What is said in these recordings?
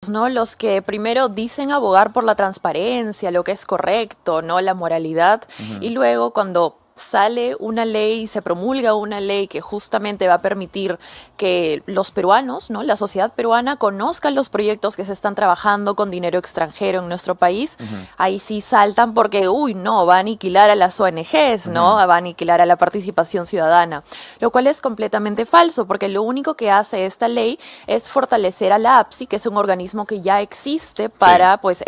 ¿no? Los que primero dicen abogar por la transparencia, lo que es correcto, ¿no? La moralidad, y luego cuando sale una ley, se promulga una ley que justamente va a permitir que los peruanos, ¿no? La sociedad peruana conozcan los proyectos que se están trabajando con dinero extranjero en nuestro país, ahí sí saltan porque, uy, no, va a aniquilar a las ONGs, ¿no? Va a aniquilar a la participación ciudadana, lo cual es completamente falso, porque lo único que hace esta ley es fortalecer a la APSI, que es un organismo que ya existe para, pues,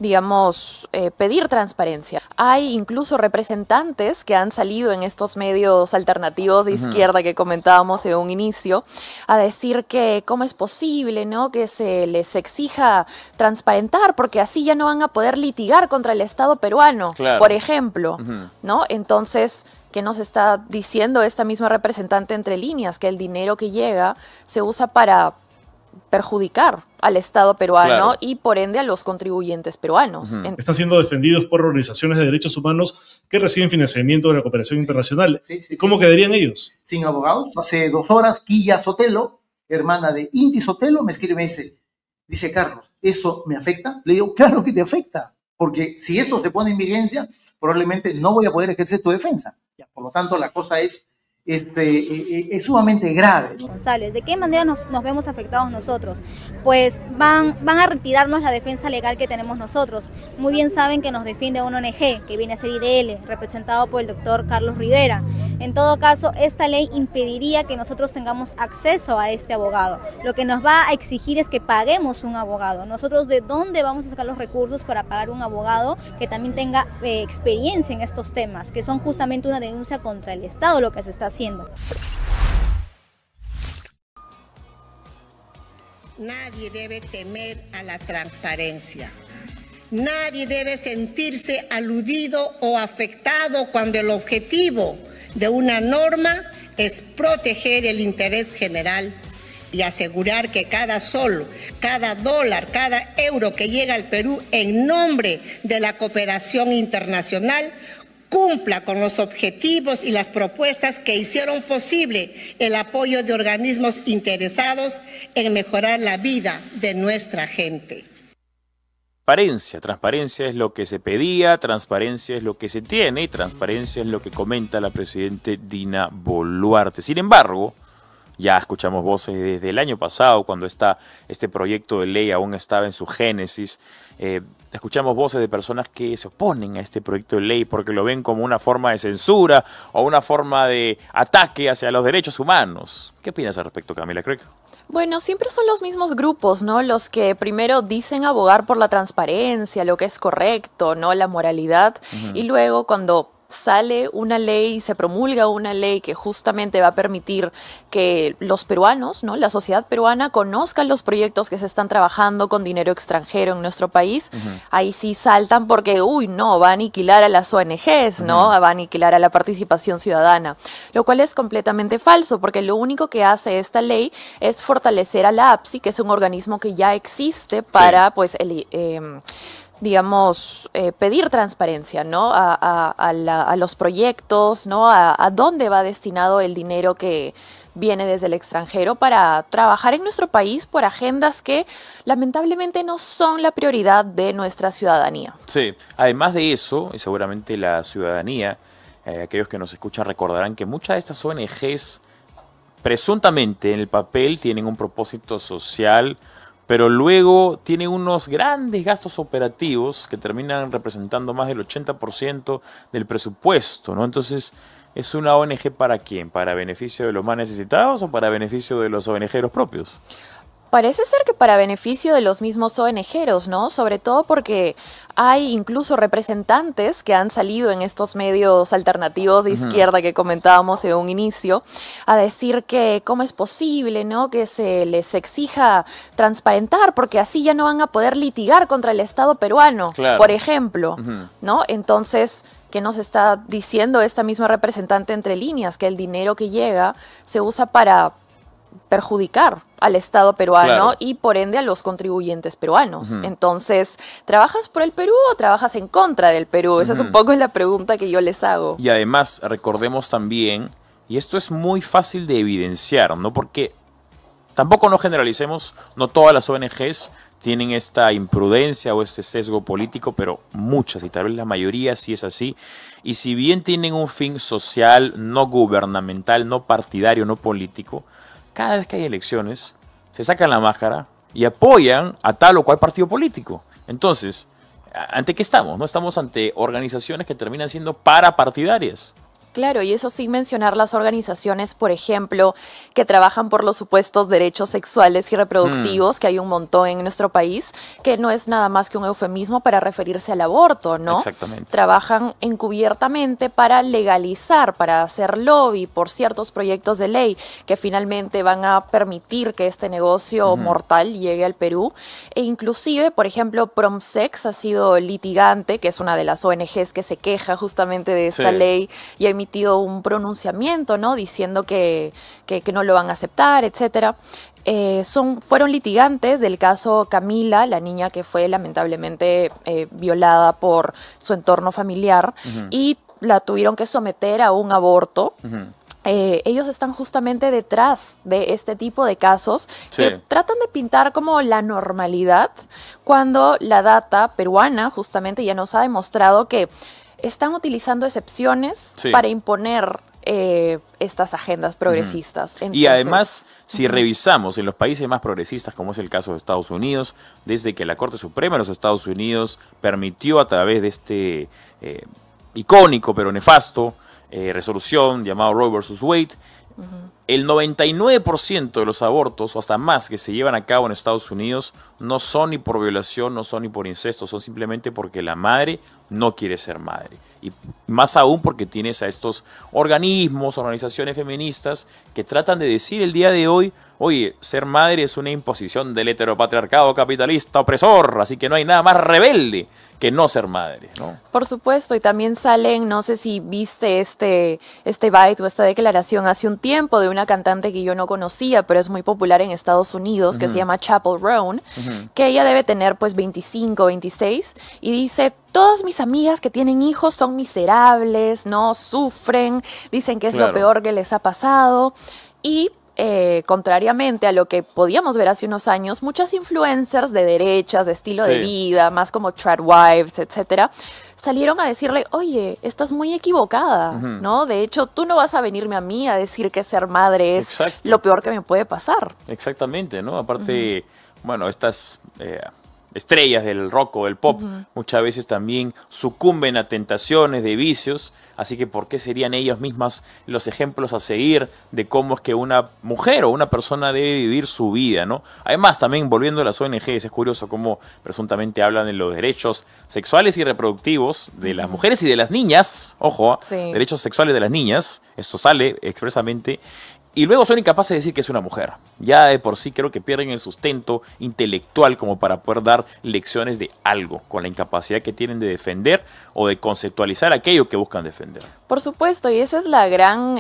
digamos, pedir transparencia. Hay incluso representantes que han salido en estos medios alternativos de izquierda que comentábamos en un inicio a decir que cómo es posible, ¿no? Que se les exija transparentar porque así ya no van a poder litigar contra el Estado peruano, por ejemplo, ¿no? Entonces, ¿qué nos está diciendo esta misma representante entre líneas? Que el dinero que llega se usa para perjudicar al Estado peruano y por ende a los contribuyentes peruanos. Están siendo defendidos por organizaciones de derechos humanos que reciben financiamiento de la cooperación internacional. ¿Cómo quedarían ellos? Sin abogados. Hace 2 horas, Quilla Sotelo, hermana de Inti Sotelo, me escribe y me dice, Carlos, ¿eso me afecta? Le digo, claro que te afecta, porque si eso se pone en vigencia, probablemente no voy a poder ejercer tu defensa. Por lo tanto, la cosa es sumamente grave. Responsables. ¿De qué manera nos vemos afectados nosotros? Pues van a retirarnos la defensa legal que tenemos nosotros. Muy bien saben que nos defiende una ONG, que viene a ser IDL, representado por el doctor Carlos Rivera. En todo caso, esta ley impediría que nosotros tengamos acceso a este abogado. Lo que nos va a exigir es que paguemos un abogado. Nosotros, ¿de dónde vamos a sacar los recursos para pagar un abogado que también tenga experiencia en estos temas, que son justamente una denuncia contra el Estado lo que se está haciendo? Nadie debe temer a la transparencia. Nadie debe sentirse aludido o afectado cuando el objetivo de una norma es proteger el interés general y asegurar que cada sol, cada dólar, cada euro que llega al Perú en nombre de la cooperación internacional cumpla con los objetivos y las propuestas que hicieron posible el apoyo de organismos interesados en mejorar la vida de nuestra gente. Transparencia es lo que se pedía, transparencia es lo que se tiene y transparencia es lo que comenta la presidenta Dina Boluarte. Sin embargo, ya escuchamos voces desde el año pasado, cuando este proyecto de ley aún estaba en su génesis. Escuchamos voces de personas que se oponen a este proyecto de ley porque lo ven como una forma de censura o una forma de ataque hacia los derechos humanos. ¿Qué opinas al respecto, Camila Craig? Bueno, siempre son los mismos grupos, ¿no? Los que primero dicen abogar por la transparencia, lo que es correcto, ¿no? La moralidad, y luego cuando sale una ley, se promulga una ley que justamente va a permitir que los peruanos, ¿no? La sociedad peruana conozcan los proyectos que se están trabajando con dinero extranjero en nuestro país, ahí sí saltan porque, uy, no, va a aniquilar a las ONGs, ¿no? Va a aniquilar a la participación ciudadana, lo cual es completamente falso, porque lo único que hace esta ley es fortalecer a la APSI, que es un organismo que ya existe para, pues, digamos, pedir transparencia, ¿no? A los proyectos, ¿no? A dónde va destinado el dinero que viene desde el extranjero para trabajar en nuestro país por agendas que lamentablemente no son la prioridad de nuestra ciudadanía. Sí, además de eso, y seguramente la ciudadanía, aquellos que nos escuchan recordarán que muchas de estas ONGs presuntamente en el papel tienen un propósito social, pero luego tiene unos grandes gastos operativos que terminan representando más del 80% del presupuesto, ¿no? Entonces, ¿es una ONG para quién? ¿Para beneficio de los más necesitados o para beneficio de los ONGeros propios? Parece ser que para beneficio de los mismos ONGeros, ¿no? Sobre todo porque hay incluso representantes que han salido en estos medios alternativos de izquierda que comentábamos en un inicio a decir que cómo es posible, ¿no? Que se les exija transparentar porque así ya no van a poder litigar contra el Estado peruano, por ejemplo, ¿no? Entonces, ¿qué nos está diciendo esta misma representante entre líneas? Que el dinero que llega se usa para perjudicar al Estado peruano y por ende a los contribuyentes peruanos. Entonces, ¿trabajas por el Perú o trabajas en contra del Perú? Esa es un poco la pregunta que yo les hago. Y además, recordemos también, y esto es muy fácil de evidenciar, ¿no? Porque tampoco no generalicemos, no todas las ONGs tienen esta imprudencia o este sesgo político, pero muchas, y tal vez la mayoría sí es así. Y si bien tienen un fin social, no gubernamental, no partidario, no político, cada vez que hay elecciones, se sacan la máscara y apoyan a tal o cual partido político. Entonces, ¿ante qué estamos? ¿No? Estamos ante organizaciones que terminan siendo parapartidarias. Claro, y eso sin mencionar las organizaciones, por ejemplo, que trabajan por los supuestos derechos sexuales y reproductivos, que hay un montón en nuestro país, que no es nada más que un eufemismo para referirse al aborto, ¿no? Exactamente. Trabajan encubiertamente para legalizar, para hacer lobby por ciertos proyectos de ley que finalmente van a permitir que este negocio mortal llegue al Perú. E inclusive, por ejemplo, Promsex ha sido litigante, que es una de las ONGs que se queja justamente de esta ley, y ha emitido un pronunciamiento, ¿no? Diciendo que no lo van a aceptar, etcétera. Fueron litigantes del caso Camila, la niña que fue lamentablemente violada por su entorno familiar, y la tuvieron que someter a un aborto. Ellos están justamente detrás de este tipo de casos que tratan de pintar como la normalidad, cuando la data peruana justamente ya nos ha demostrado que están utilizando excepciones para imponer estas agendas progresistas. Entonces, y además, si revisamos en los países más progresistas, como es el caso de Estados Unidos, desde que la Corte Suprema de los Estados Unidos permitió a través de este icónico pero nefasto resolución llamado Roe versus Wade, el 99% de los abortos, o hasta más, que se llevan a cabo en Estados Unidos no son ni por violación, no son ni por incesto, son simplemente porque la madre no quiere ser madre. Y más aún porque tienes a estos organismos, organizaciones feministas que tratan de decir el día de hoy, oye, ser madre es una imposición del heteropatriarcado capitalista opresor, así que no hay nada más rebelde que no ser madre, ¿no? Por supuesto, y también salen, no sé si viste este byte o esta declaración hace un tiempo de una cantante que yo no conocía, pero es muy popular en Estados Unidos, que se llama Chappell Roan, que ella debe tener pues 25, 26, y dice: todas mis amigas que tienen hijos son miserables, ¿no? Sufren, dicen que es lo peor que les ha pasado. Y contrariamente a lo que podíamos ver hace unos años, muchas influencers de derechas, de estilo de vida, más como Tradwives, etcétera, salieron a decirle: oye, estás muy equivocada, ¿no? De hecho, tú no vas a venirme a mí a decir que ser madre es lo peor que me puede pasar. Exactamente, ¿no? Aparte, bueno, estas estrellas del rock o del pop muchas veces también sucumben a tentaciones de vicios, así que ¿por qué serían ellas mismas los ejemplos a seguir de cómo es que una mujer o una persona debe vivir su vida, ¿no? Además, también volviendo a las ONGs, es curioso cómo presuntamente hablan de los derechos sexuales y reproductivos de las mujeres y de las niñas, ojo, derechos sexuales de las niñas, esto sale expresamente. Y luego son incapaces de decir que es una mujer. Ya de por sí creo que pierden el sustento intelectual como para poder dar lecciones de algo, con la incapacidad que tienen de defender o de conceptualizar aquello que buscan defender. Por supuesto, y esa es la gran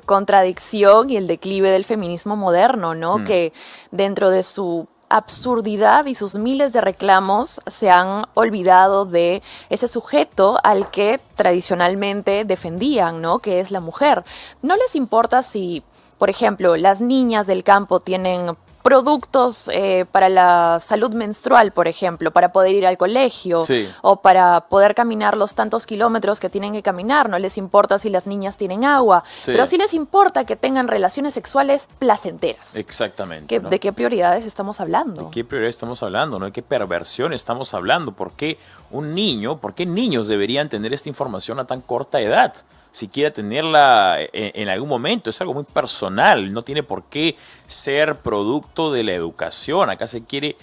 contradicción y el declive del feminismo moderno, ¿no? Que dentro de su absurdidad y sus miles de reclamos se han olvidado de ese sujeto al que tradicionalmente defendían, ¿no? Que es la mujer. No les importa si, por ejemplo, las niñas del campo tienen productos para la salud menstrual, por ejemplo, para poder ir al colegio o para poder caminar los tantos kilómetros que tienen que caminar. No les importa si las niñas tienen agua, pero sí les importa que tengan relaciones sexuales placenteras. Exactamente. ¿De qué prioridades estamos hablando? ¿De qué prioridades estamos hablando? ¿No? ¿De qué perversión estamos hablando? ¿Por qué por qué niños deberían tener esta información a tan corta edad? Si quiera tenerla en algún momento, es algo muy personal, no tiene por qué ser producto de la educación. Acá se quiere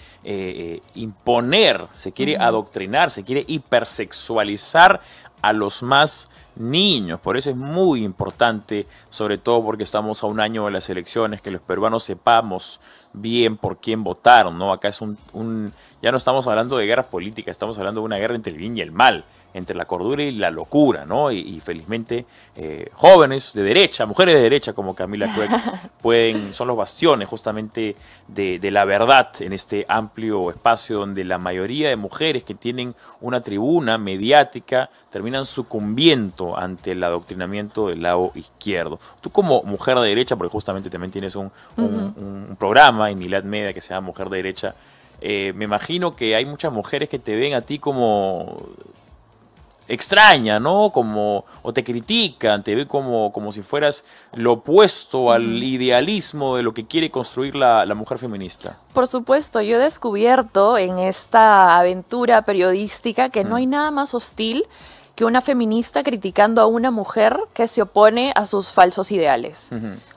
imponer, se quiere adoctrinar, se quiere hipersexualizar a los más niños. Por eso es muy importante, sobre todo porque estamos a un año de las elecciones, que los peruanos sepamos bien por quién votar, ¿no? Acá es ya no estamos hablando de guerra política, estamos hablando de una guerra entre el bien y el mal, entre la cordura y la locura, ¿no? Y felizmente jóvenes de derecha, mujeres de derecha como Camila Craig son los bastiones justamente de la verdad en este amplio espacio donde la mayoría de mujeres que tienen una tribuna mediática terminan sucumbiendo aborto ante el adoctrinamiento del lado izquierdo. Tú como mujer de derecha, porque justamente también tienes un programa en Milad Media que se llama Mujer de Derecha, me imagino que hay muchas mujeres que te ven a ti como extraña, ¿no? O te critican, te ven como si fueras lo opuesto al idealismo de lo que quiere construir la mujer feminista. Por supuesto, yo he descubierto en esta aventura periodística que no hay nada más hostil que una feminista criticando a una mujer que se opone a sus falsos ideales.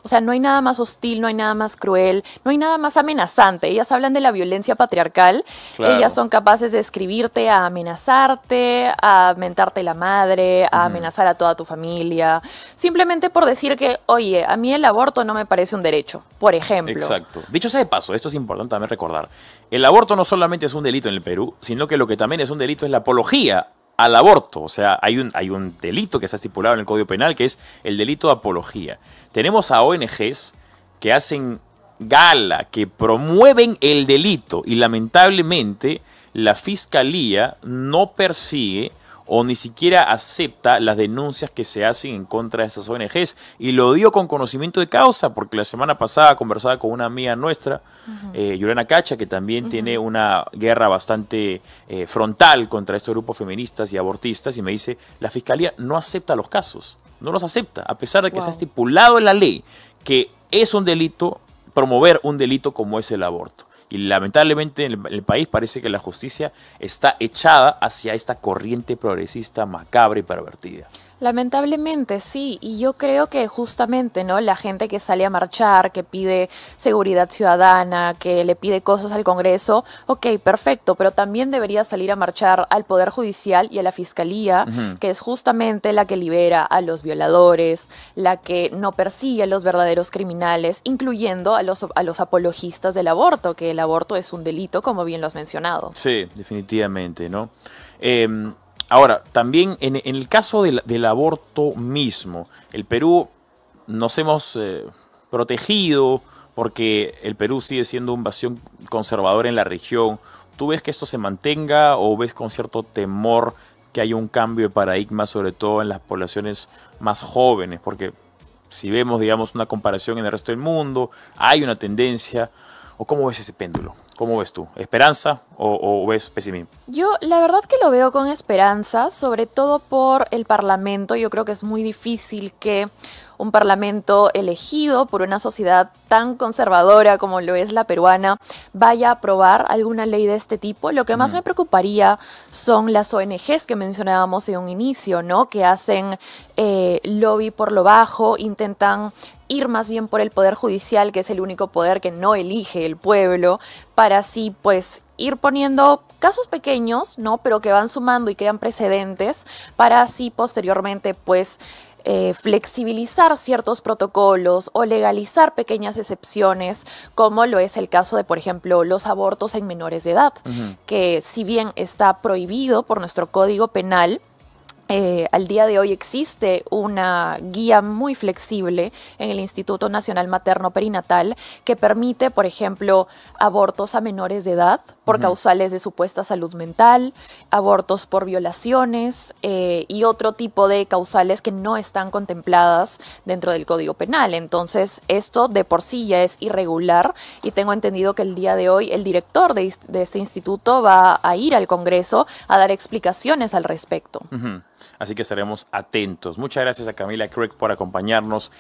O sea, no hay nada más hostil, no hay nada más cruel, no hay nada más amenazante. Ellas hablan de la violencia patriarcal, Claro. Ellas son capaces de escribirte a amenazarte, a mentarte la madre, a amenazar a toda tu familia, simplemente por decir que, oye, a mí el aborto no me parece un derecho, por ejemplo. Exacto. Dicho sea de paso, esto es importante también recordar. El aborto no solamente es un delito en el Perú, sino que lo que también es un delito es la apología al aborto. O sea, hay un delito que está estipulado en el Código Penal, que es el delito de apología. Tenemos a ONGs que hacen gala, que promueven el delito, y lamentablemente la Fiscalía no persigue o ni siquiera acepta las denuncias que se hacen en contra de estas ONGs. Y lo digo con conocimiento de causa, porque la semana pasada conversaba con una amiga nuestra, Yurena Cacha, que también tiene una guerra bastante frontal contra estos grupos feministas y abortistas, y me dice, la Fiscalía no acepta los casos, no los acepta, a pesar de que se ha estipulado en la ley que es un delito promover un delito como es el aborto. Y lamentablemente en el país parece que la justicia está echada hacia esta corriente progresista macabra y pervertida. Lamentablemente, sí, y yo creo que justamente, ¿no? La gente que sale a marchar, que pide seguridad ciudadana, que le pide cosas al Congreso, ok, perfecto, pero también debería salir a marchar al Poder Judicial y a la Fiscalía, que es justamente la que libera a los violadores, la que no persigue a los verdaderos criminales, incluyendo a los apologistas del aborto, que el aborto es un delito, como bien lo has mencionado. Sí, definitivamente, ¿no? Ahora, también en el caso del aborto mismo, el Perú nos hemos protegido porque el Perú sigue siendo un bastión conservador en la región. ¿Tú ves que esto se mantenga o ves con cierto temor que haya un cambio de paradigma, sobre todo en las poblaciones más jóvenes? Porque si vemos, digamos, una comparación en el resto del mundo, hay una tendencia. ¿O cómo ves ese péndulo? ¿Cómo ves tú? ¿Esperanza o ves pesimismo? Yo la verdad que lo veo con esperanza, sobre todo por el Parlamento. Yo creo que es muy difícil que un Parlamento elegido por una sociedad tan conservadora como lo es la peruana vaya a aprobar alguna ley de este tipo. Lo que más me preocuparía son las ONGs que mencionábamos en un inicio, ¿no? Que hacen lobby por lo bajo, intentan ir más bien por el Poder Judicial, que es el único poder que no elige el pueblo, para así pues ir poniendo casos pequeños, ¿no? Pero que van sumando y crean precedentes para así posteriormente pues flexibilizar ciertos protocolos o legalizar pequeñas excepciones, como lo es el caso de, por ejemplo, los abortos en menores de edad, que si bien está prohibido por nuestro Código Penal, al día de hoy existe una guía muy flexible en el Instituto Nacional Materno Perinatal que permite, por ejemplo, abortos a menores de edad por causales de supuesta salud mental, abortos por violaciones y otro tipo de causales que no están contempladas dentro del Código Penal. Entonces, esto de por sí ya es irregular y tengo entendido que el día de hoy el director de este instituto va a ir al Congreso a dar explicaciones al respecto. Así que estaremos atentos. Muchas gracias a Camila Craig por acompañarnos